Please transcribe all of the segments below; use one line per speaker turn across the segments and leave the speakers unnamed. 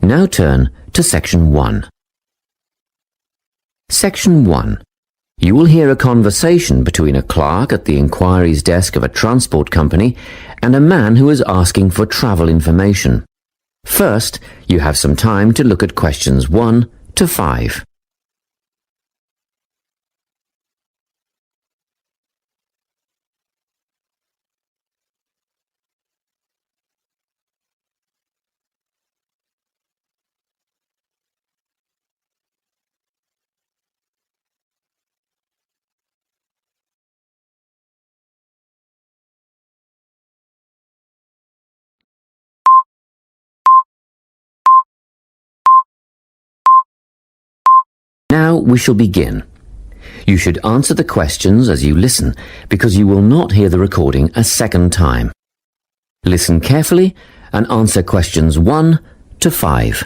Now turn to Section 1. Section 1. You will hear a conversation between a clerk at the inquiries desk of a transport company and a man who is asking for travel information. First, you have some time to look at questions 1 to 5. Now we shall begin. You should answer the questions as you listen, because you will not hear the recording a second time. Listen carefully and answer questions 1 to 5.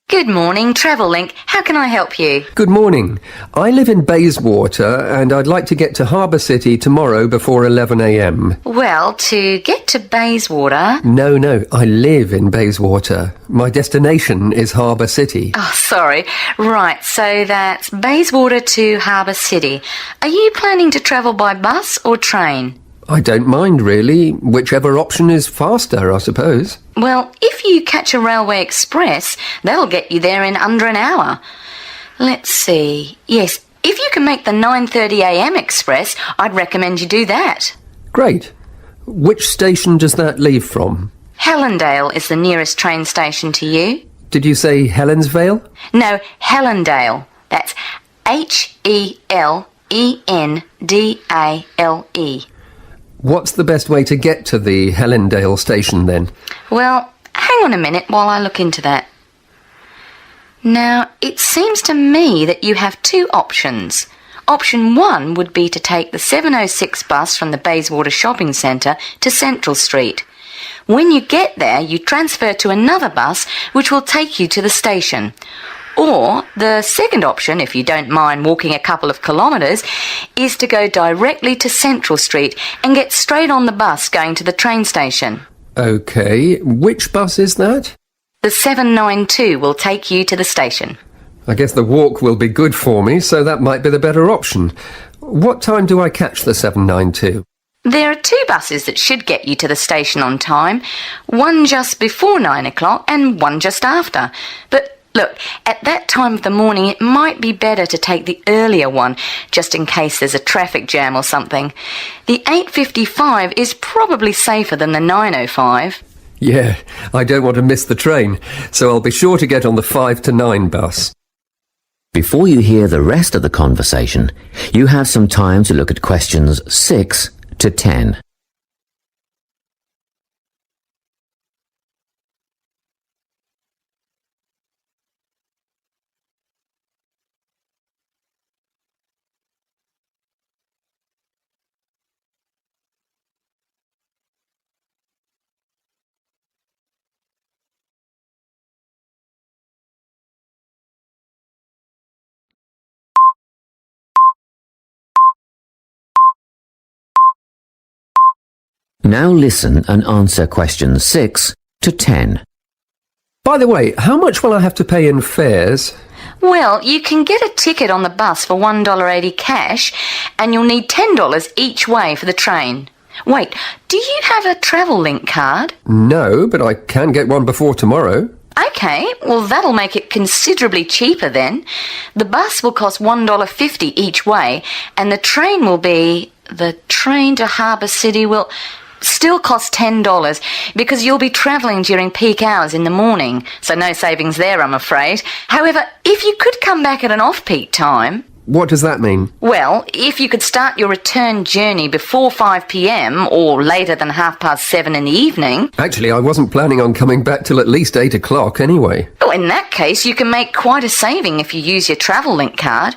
Good morning, Travellink. How can I help you?
Good morning. I live in Bayswater and I'd like to get to Harbour City tomorrow before 11 a.m.
Well, to get to Bayswater...
No, I live in Bayswater. My destination is Harbour City.
Oh, sorry. Right, so that's Bayswater to Harbour City. Are you planning to travel by bus or train?
I don't mind, really. Whichever option is faster, I suppose.
Well, if you catch a railway express, that'll get you there in under an hour. Let's see. Yes, if you can make the 9:30 a.m. express, I'd recommend you do that.
Great. Which station does that leave from?
Helendale is the nearest train station to you.
Did you say Helensvale?
No, Helendale. That's Helendale.
What's the best way to get to the Helendale station then?
Well, hang on a minute while I look into that. Now, it seems to me that you have two options. Option 1 would be to take the 7:06 bus from the Bayswater Shopping Centre to Central Street. When you get there, you transfer to another bus which will take you to the station. Or the second option, if you don't mind walking a couple of kilometres, is to go directly to Central Street and get straight on the bus going to the train station.
OK, which bus is that?
The 792 will take you to the station.
I guess the walk will be good for me, so that might be the better option. What time do I catch the 792?
There are two buses that should get you to the station on time, one just before 9 o'clock and one just after. But look, at that time of the morning it might be better to take the earlier one, just in case there's a traffic jam or something. The 8:55 is probably safer than the 9:05.
Yeah, I don't want to miss the train, so I'll be sure to get on the 5 to 9 bus.
Before you hear the rest of the conversation, you have some time to look at questions 6 to 10. Now listen and answer questions 6 to 10.
By the way, how much will I have to pay in fares?
Well, you can get a ticket on the bus for $1.80 cash, and you'll need $10 each way for the train. Wait, do you have a Travellink card?
No, but I can get one before tomorrow.
OK, well that'll make it considerably cheaper then. The bus will cost $1.50 each way, and the train will be... The train to Harbour City will still cost $10 because you'll be travelling during peak hours in the morning, so no savings there, I'm afraid. However, if you could come back at an off-peak time...
What does that mean?
Well, if you could start your return journey before 5 p.m. or later than 7:30 in the evening...
Actually, I wasn't planning on coming back till at least 8 o'clock anyway.
Oh, in that case, you can make quite a saving if you use your Travellink card.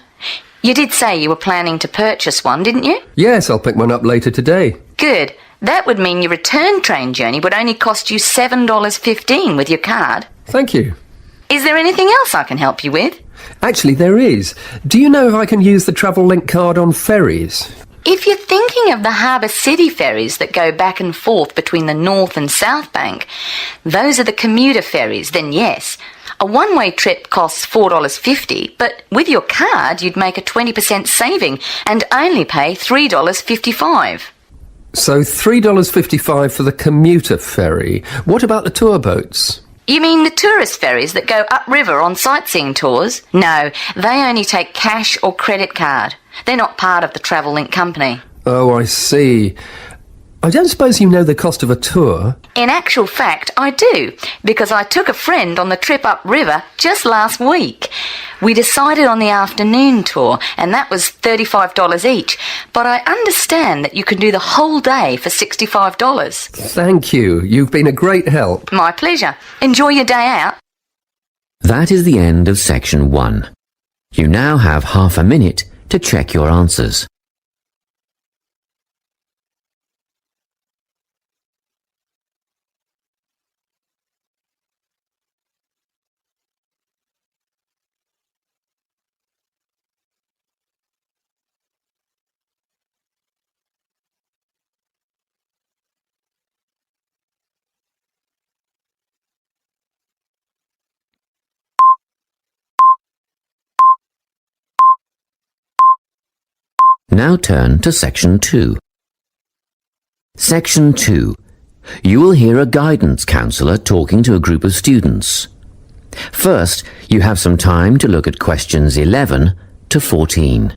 You did say you were planning to purchase one, didn't you?
Yes, I'll pick one up later today.
Good. That would mean your return train journey would only cost you $7.15 with your card.
Thank you.
Is there anything else I can help you with?
Actually, there is. Do you know if I can use the Travellink card on ferries?
If you're thinking of the Harbour City ferries that go back and forth between the North and South Bank, those are the commuter ferries, then yes. A one-way trip costs $4.50, but with your card you'd make a 20% saving and only pay $3.55.
So $3.55 for the commuter ferry. What about the tour boats?
You mean the tourist ferries that go upriver on sightseeing tours? No, they only take cash or credit card. They're not part of the Travel Link company.
Oh, I see. I don't suppose you know the cost of a tour?
In actual fact, I do, because I took a friend on the trip upriver just last week. We decided on the afternoon tour, and that was $35 each, but I understand that you can do the whole day for $65.
Thank you. You've been a great help.
My pleasure. Enjoy your day out.
That is the end of section 1. You now have half a minute to check your answers. Now turn to section 2. Section 2. You will hear a guidance counsellor talking to a group of students. First, you have some time to look at questions 11 to 14.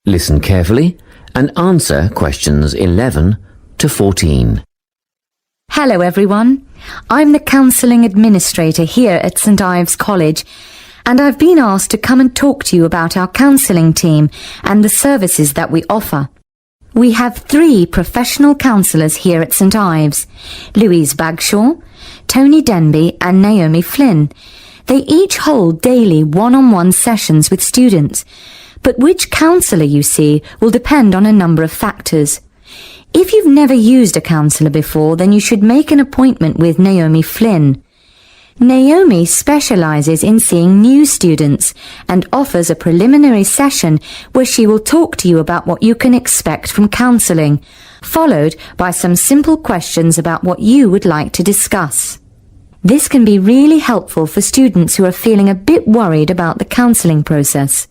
Listen carefully and answer questions 11 to 14.
Hello everyone, I'm the Counselling Administrator here at St Ives College, and I've been asked to come and talk to you about our counselling team and the services that we offer. We have 3 professional counsellors here at St Ives, Louise Bagshaw, Tony Denby and Naomi Flynn. They each hold daily one-on-one sessions with students, but which counsellor you see will depend on a number of factors. If you've never used a counsellor before, then you should make an appointment with Naomi Flynn. Naomi specialises in seeing new students and offers a preliminary session where she will talk to you about what you can expect from counselling, followed by some simple questions about what you would like to discuss. This can be really helpful for students who are feeling a bit worried about the counselling process.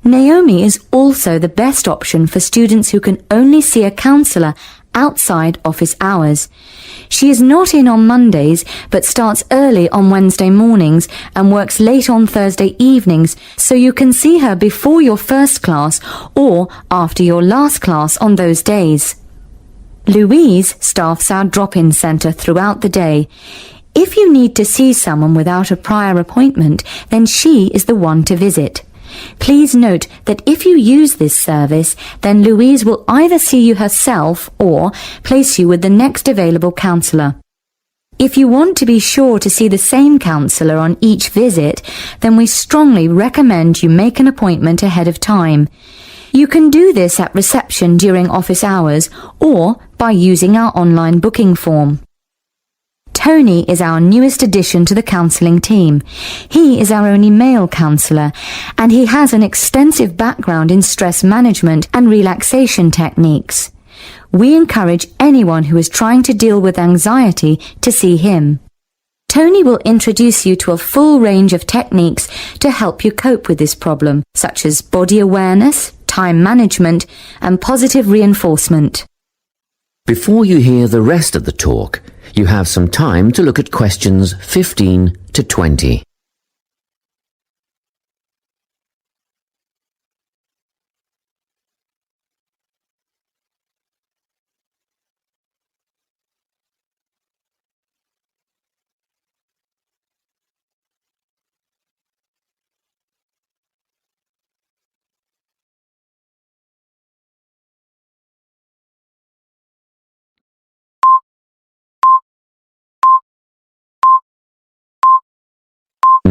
Naomi is also the best option for students who can only see a counsellor outside office hours. She is not in on Mondays, but starts early on Wednesday mornings and works late on Thursday evenings, so you can see her before your first class or after your last class on those days. Louise staffs our drop-in centre throughout the day. If you need to see someone without a prior appointment, then she is the one to visit. Please note that if you use this service, then Louise will either see you herself or place you with the next available counsellor. If you want to be sure to see the same counsellor on each visit, then we strongly recommend you make an appointment ahead of time. You can do this at reception during office hours or by using our online booking form. Tony is our newest addition to the counselling team. He is our only male counsellor, and he has an extensive background in stress management and relaxation techniques. We encourage anyone who is trying to deal with anxiety to see him. Tony will introduce you to a full range of techniques to help you cope with this problem, such as body awareness, time management, and positive reinforcement.
Before you hear the rest of the talk, you have some time to look at questions 15 to 20.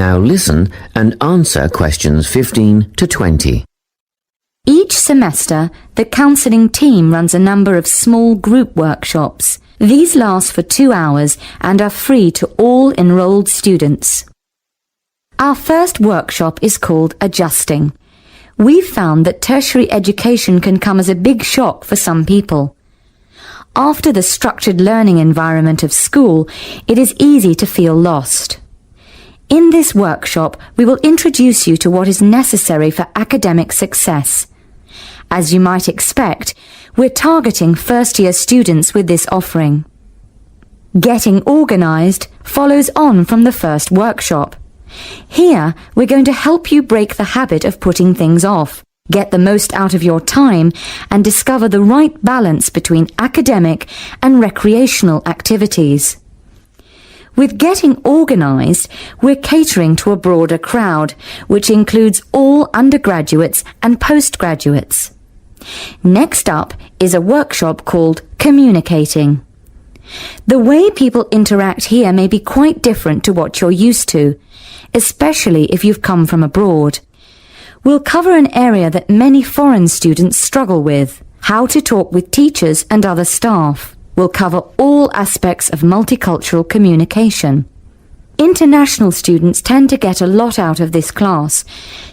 Now listen and answer questions 15 to 20.
Each semester, the counselling team runs a number of small group workshops. These last for 2 hours and are free to all enrolled students. Our first workshop is called Adjusting. We've found that tertiary education can come as a big shock for some people. After the structured learning environment of school, it is easy to feel lost. In this workshop, we will introduce you to what is necessary for academic success. As you might expect, we're targeting first-year students with this offering. Getting organised follows on from the first workshop. Here, we're going to help you break the habit of putting things off, get the most out of your time, and discover the right balance between academic and recreational activities. With Getting Organised, we're catering to a broader crowd, which includes all undergraduates and postgraduates. Next up is a workshop called Communicating. The way people interact here may be quite different to what you're used to, especially if you've come from abroad. We'll cover an area that many foreign students struggle with, how to talk with teachers and other staff. We'll cover all aspects of multicultural communication. International students tend to get a lot out of this class,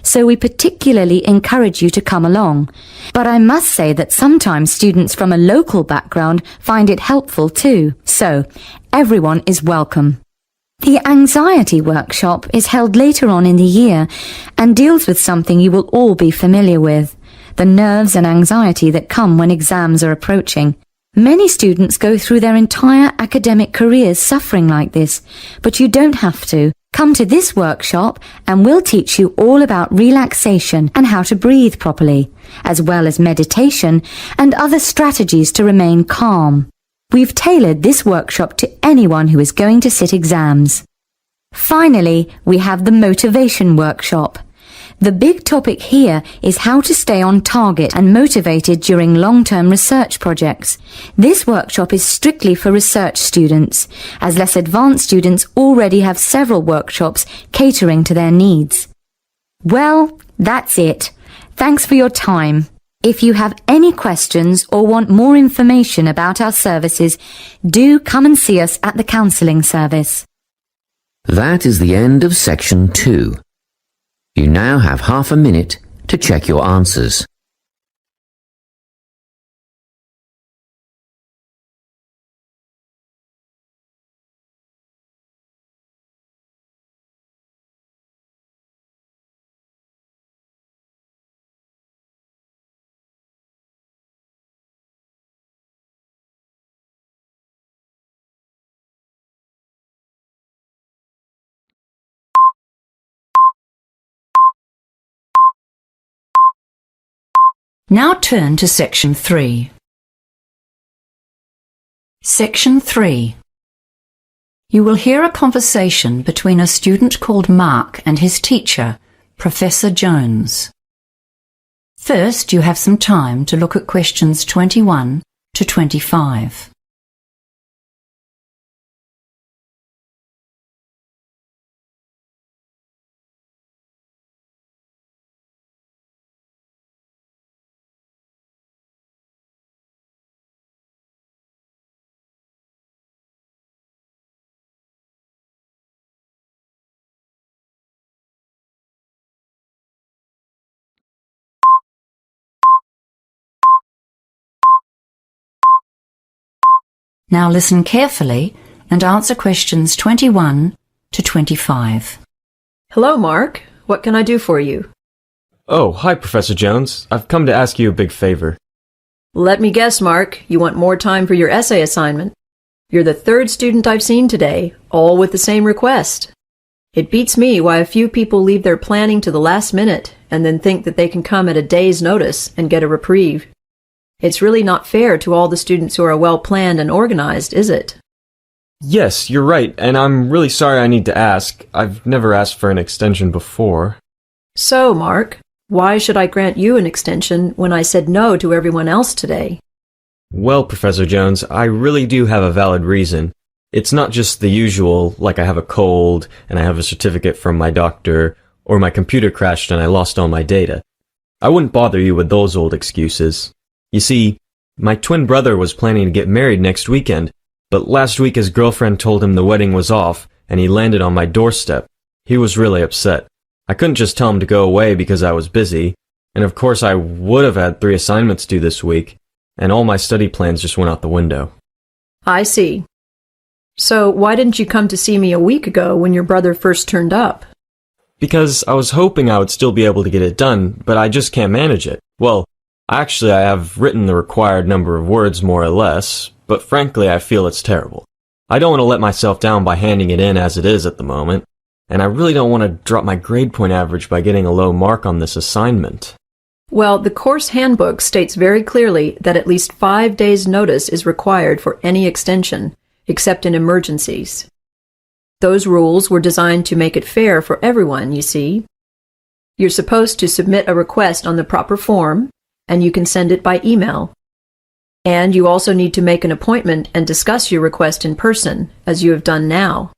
so we particularly encourage you to come along. But I must say that sometimes students from a local background find it helpful too, so everyone is welcome. The anxiety workshop is held later on in the year and deals with something you will all be familiar with, the nerves and anxiety that come when exams are approaching. Many students go through their entire academic careers suffering like this, but you don't have to. Come to this workshop and we'll teach you all about relaxation and how to breathe properly, as well as meditation and other strategies to remain calm. We've tailored this workshop to anyone who is going to sit exams. Finally, we have the motivation workshop. The big topic here is how to stay on target and motivated during long-term research projects. This workshop is strictly for research students, as less advanced students already have several workshops catering to their needs. Well, that's it. Thanks for your time. If you have any questions or want more information about our services, do come and see us at the counselling service.
That is the end of section 2. You now have half a minute to check your answers.
Now turn to Section 3. Section 3. You will hear a conversation between a student called Mark and his teacher, Professor Jones. First, you have some time to look at questions 21 to 25. Now listen carefully and answer questions 21 to 25.
Hello, Mark. What can I do for you?
Oh, hi, Professor Jones. I've come to ask you a big favor.
Let me guess, Mark. You want more time for your essay assignment. You're the third student I've seen today, all with the same request. It beats me why a few people leave their planning to the last minute and then think that they can come at a day's notice and get a reprieve. It's really not fair to all the students who are well-planned and organized, is it?
Yes, you're right, and I'm really sorry I need to ask. I've never asked for an extension before.
So, Mark, why should I grant you an extension when I said no to everyone else today?
Well, Professor Jones, I really do have a valid reason. It's not just the usual, like I have a cold and I have a certificate from my doctor, or my computer crashed and I lost all my data. I wouldn't bother you with those old excuses. You see, my twin brother was planning to get married next weekend, but last week his girlfriend told him the wedding was off, and he landed on my doorstep. He was really upset. I couldn't just tell him to go away because I was busy, and of course I would have had 3 assignments due this week, and all my study plans just went out the window.
I see. So why didn't you come to see me a week ago when your brother first turned up?
Because I was hoping I would still be able to get it done, but I just can't manage it. Well, actually I have written the required number of words more or less, but frankly I feel it's terrible. I don't want to let myself down by handing it in as it is at the moment, and I really don't want to drop my grade point average by getting a low mark on this assignment.
Well, the course handbook states very clearly that at least 5 days' notice is required for any extension, except in emergencies. Those rules were designed to make it fair for everyone, you see. You're supposed to submit a request on the proper form, and you can send it by email. And you also need to make an appointment and discuss your request in person, as you have done now.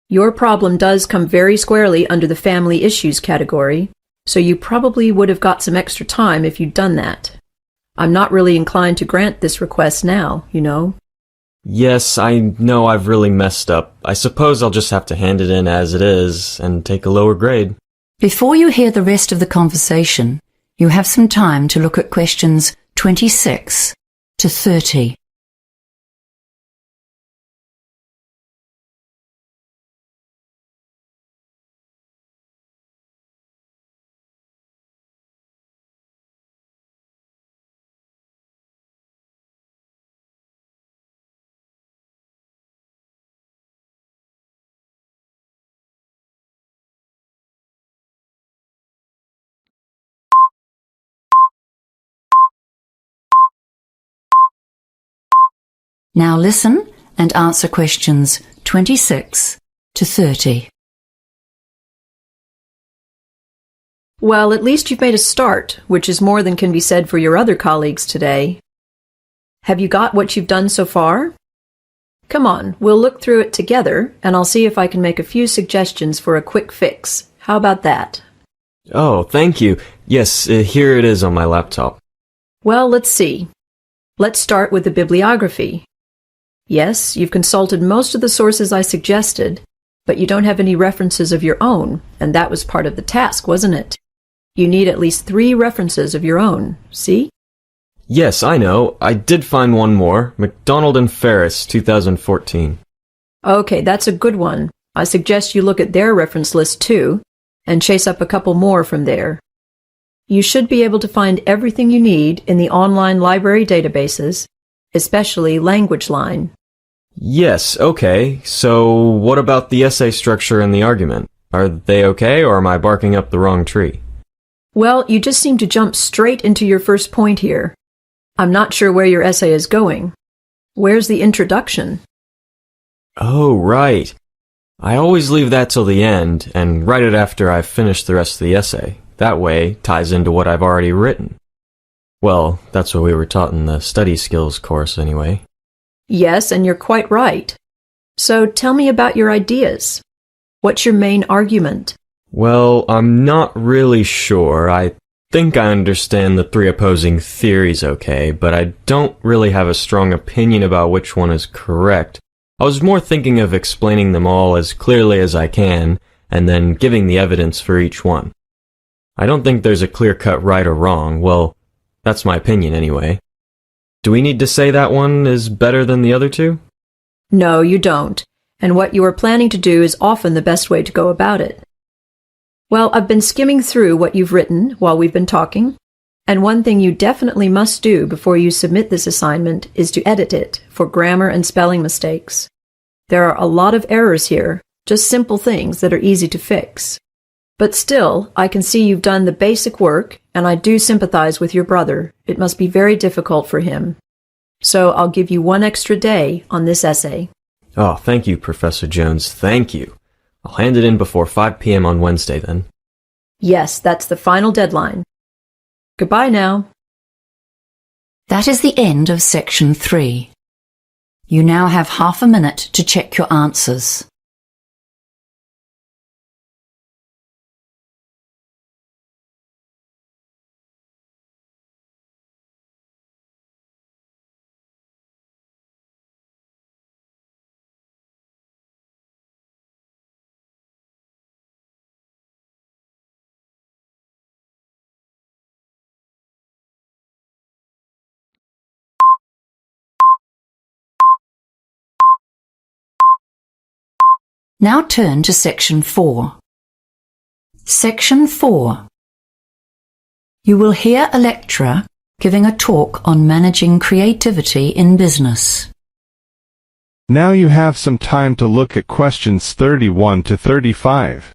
Your problem does come very squarely under the family issues category, so you probably would have got some extra time if you'd done that. I'm not really inclined to grant this request now, you know.
Yes, I know I've really messed up. I suppose I'll just have to hand it in as it is and take a lower grade.
Before you hear the rest of the conversation, you have some time to look at questions 26 to 30. Now listen and answer questions 26 to 30.
Well, at least you've made a start, which is more than can be said for your other colleagues today. Have you got what you've done so far? Come on, we'll look through it together, and I'll see if I can make a few suggestions for a quick fix. How about that?
Oh, thank you. Yes, here it is on my laptop.
Well, let's see. Let's start with the bibliography. Yes, you've consulted most of the sources I suggested, but you don't have any references of your own, and that was part of the task, wasn't it? You need at least 3 references of your own, see?
Yes, I know. I did find one more. McDonald and Ferris, 2014.
Okay, that's a good one. I suggest you look at their reference list too, and chase up a couple more from there. You should be able to find everything you need in the online library databases, especially LanguageLine.
Yes, okay. So what about the essay structure and the argument? Are they okay, or am I barking up the wrong tree?
Well, you just seem to jump straight into your first point here. I'm not sure where your essay is going. Where's the introduction?
Oh, right. I always leave that till the end and write it after I've finished the rest of the essay. That way, it ties into what I've already written. Well, that's what we were taught in the study skills course anyway.
Yes, and you're quite right. So tell me about your ideas. What's your main argument?
Well, I'm not really sure. I think I understand the 3 opposing theories okay, but I don't really have a strong opinion about which one is correct. I was more thinking of explaining them all as clearly as I can, and then giving the evidence for each one. I don't think there's a clear-cut right or wrong. Well, that's my opinion anyway. Do we need to say that one is better than the other 2?
No, you don't. And what you are planning to do is often the best way to go about it. Well, I've been skimming through what you've written while we've been talking, and one thing you definitely must do before you submit this assignment is to edit it for grammar and spelling mistakes. There are a lot of errors here, just simple things that are easy to fix. But still, I can see you've done the basic work, and I do sympathize with your brother. It must be very difficult for him. So I'll give you 1 extra day on this essay.
Oh, thank you, Professor Jones. Thank you. I'll hand it in before 5 p.m. on Wednesday, then.
Yes, that's the final deadline. Goodbye now.
That is the end of section 3. You now have half a minute to check your answers. Now turn to Section 4. Section 4. You will hear a lecturer giving a talk on managing creativity in business.
Now you have some time to look at questions 31 to 35.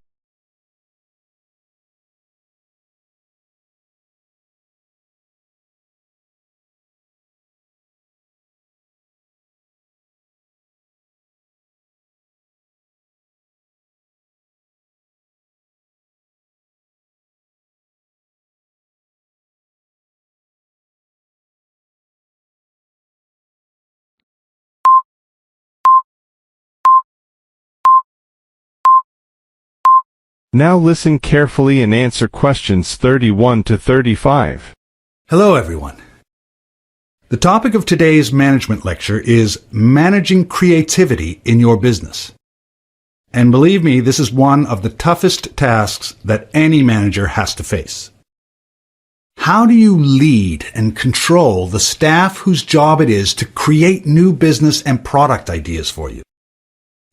Now listen carefully and answer questions 31 to 35.
Hello, everyone. The topic of today's management lecture is managing creativity in your business. And believe me, this is one of the toughest tasks that any manager has to face. How do you lead and control the staff whose job it is to create new business and product ideas for you?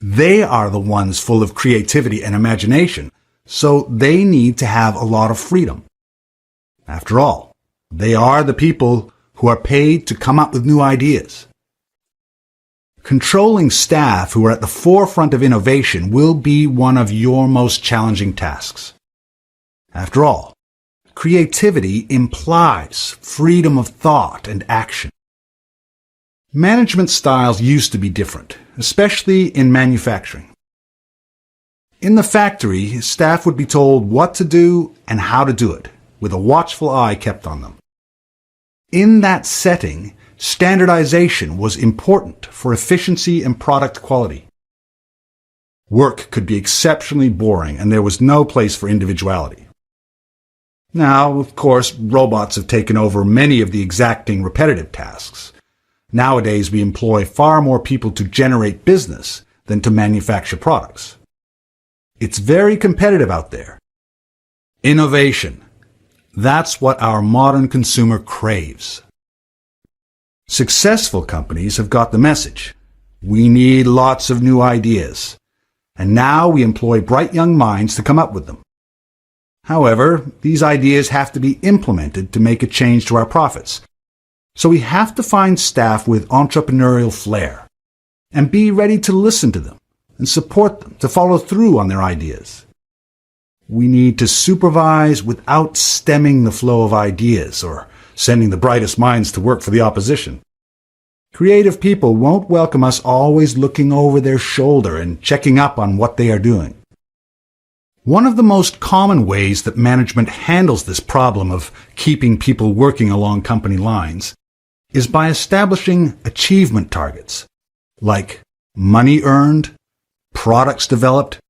They are the ones full of creativity and imagination, so they need to have a lot of freedom. After all, they are the people who are paid to come up with new ideas. Controlling staff who are at the forefront of innovation will be one of your most challenging tasks. After all, creativity implies freedom of thought and action. Management styles used to be different, especially in manufacturing. In the factory, staff would be told what to do and how to do it, with a watchful eye kept on them. In that setting, standardization was important for efficiency and product quality. Work could be exceptionally boring, and there was no place for individuality. Now, of course, robots have taken over many of the exacting repetitive tasks. Nowadays, we employ far more people to generate business than to manufacture products. It's very competitive out there. Innovation. That's what our modern consumer craves. Successful companies have got the message. We need lots of new ideas. And now we employ bright young minds to come up with them. However, these ideas have to be implemented to make a change to our profits. So we have to find staff with entrepreneurial flair and be ready to listen to them and support them to follow through on their ideas. We need to supervise without stemming the flow of ideas or sending the brightest minds to work for the opposition. Creative people won't welcome us always looking over their shoulder and checking up on what they are doing. One of the most common ways that management handles this problem of keeping people working along company lines is by establishing achievement targets, like money earned, products developed,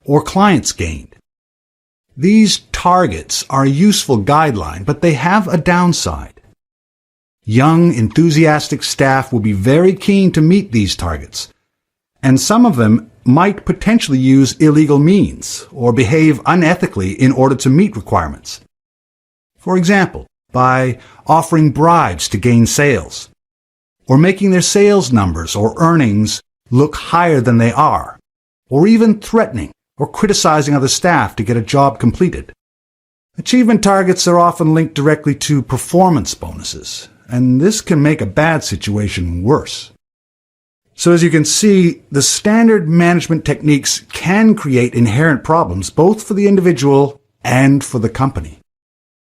or clients gained. These targets are a useful guideline, but they have a downside. Young, enthusiastic staff will be very keen to meet these targets, and some of them might potentially use illegal means or behave unethically in order to meet requirements. For example, by offering bribes to gain sales, or making their sales numbers or earnings look higher than they are, or even threatening or criticizing other staff to get a job completed. Achievement targets are often linked directly to performance bonuses, and this can make a bad situation worse. So as you can see, the standard management techniques can create inherent problems both for the individual and for the company.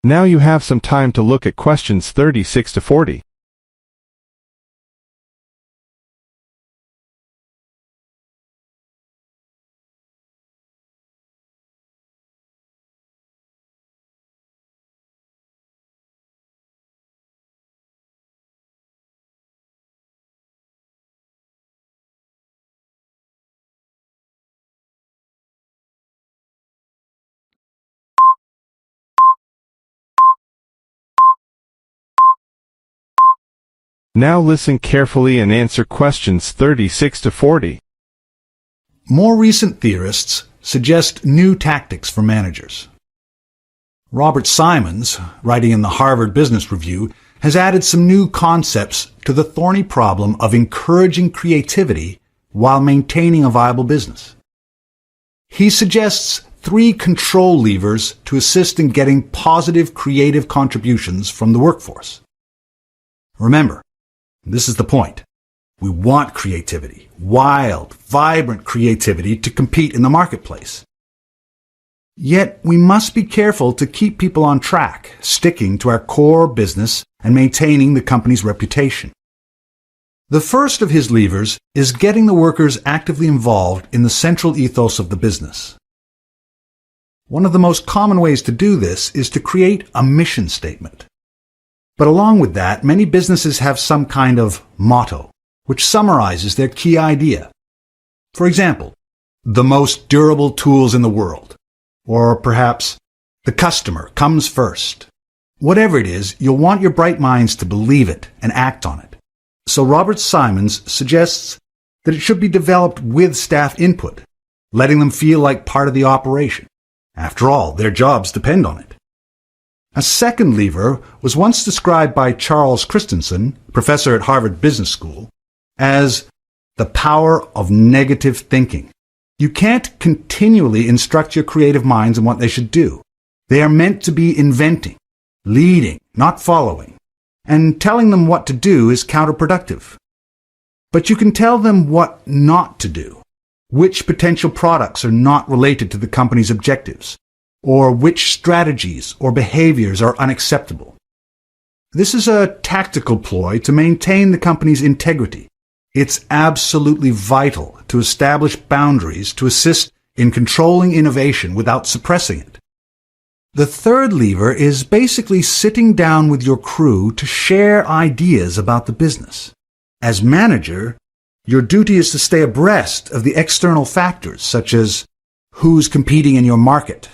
Now you have some time to look at questions 36 to 40. Now listen carefully and answer questions 36 to 40.
More recent theorists suggest new tactics for managers. Robert Simons, writing in the Harvard Business Review, has added some new concepts to the thorny problem of encouraging creativity while maintaining a viable business. He suggests 3 control levers to assist in getting positive creative contributions from the workforce. Remember, this is the point. We want creativity, wild, vibrant creativity to compete in the marketplace. Yet we must be careful to keep people on track, sticking to our core business and maintaining the company's reputation. The first of his levers is getting the workers actively involved in the central ethos of the business. One of the most common ways to do this is to create a mission statement. But along with that, many businesses have some kind of motto, which summarizes their key idea. For example, the most durable tools in the world. Or perhaps, the customer comes first. Whatever it is, you'll want your bright minds to believe it and act on it. So Robert Simons suggests that it should be developed with staff input, letting them feel like part of the operation. After all, their jobs depend on it. A second lever was once described by Charles Christensen, professor at Harvard Business School, as the power of negative thinking. You can't continually instruct your creative minds in what they should do. They are meant to be inventing, leading, not following. And telling them what to do is counterproductive. But you can tell them what not to do, which potential products are not related to the company's objectives, or which strategies or behaviors are unacceptable. This is a tactical ploy to maintain the company's integrity. It's absolutely vital to establish boundaries to assist in controlling innovation without suppressing it. The third lever is basically sitting down with your crew to share ideas about the business. As manager, your duty is to stay abreast of the external factors such as who's competing in your market,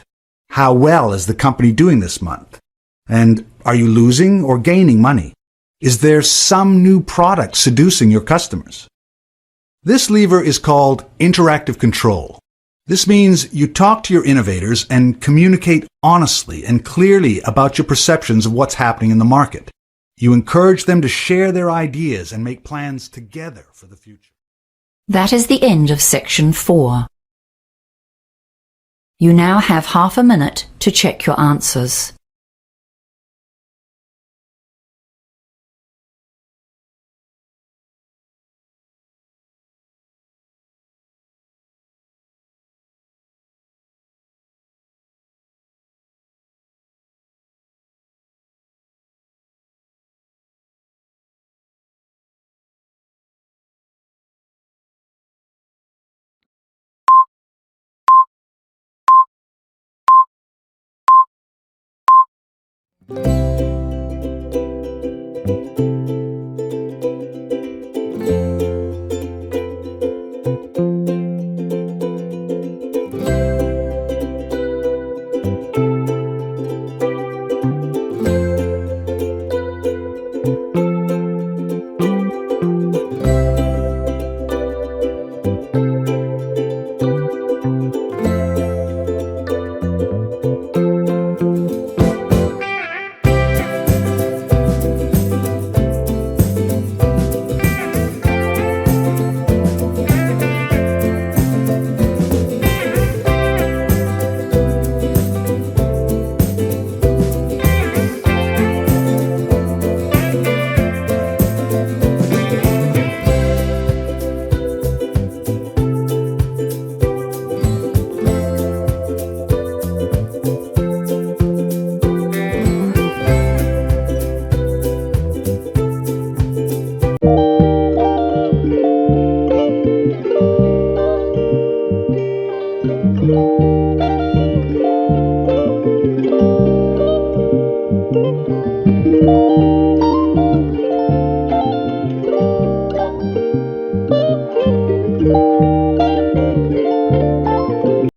how well is the company doing this month, and are you losing or gaining money? Is there some new product seducing your customers? This lever is called interactive control. This means you talk to your innovators and communicate honestly and clearly about your perceptions of what's happening in the market. You encourage them to share their ideas and make plans together for the future.
That is the end of section 4. You now have half a minute to check your answers.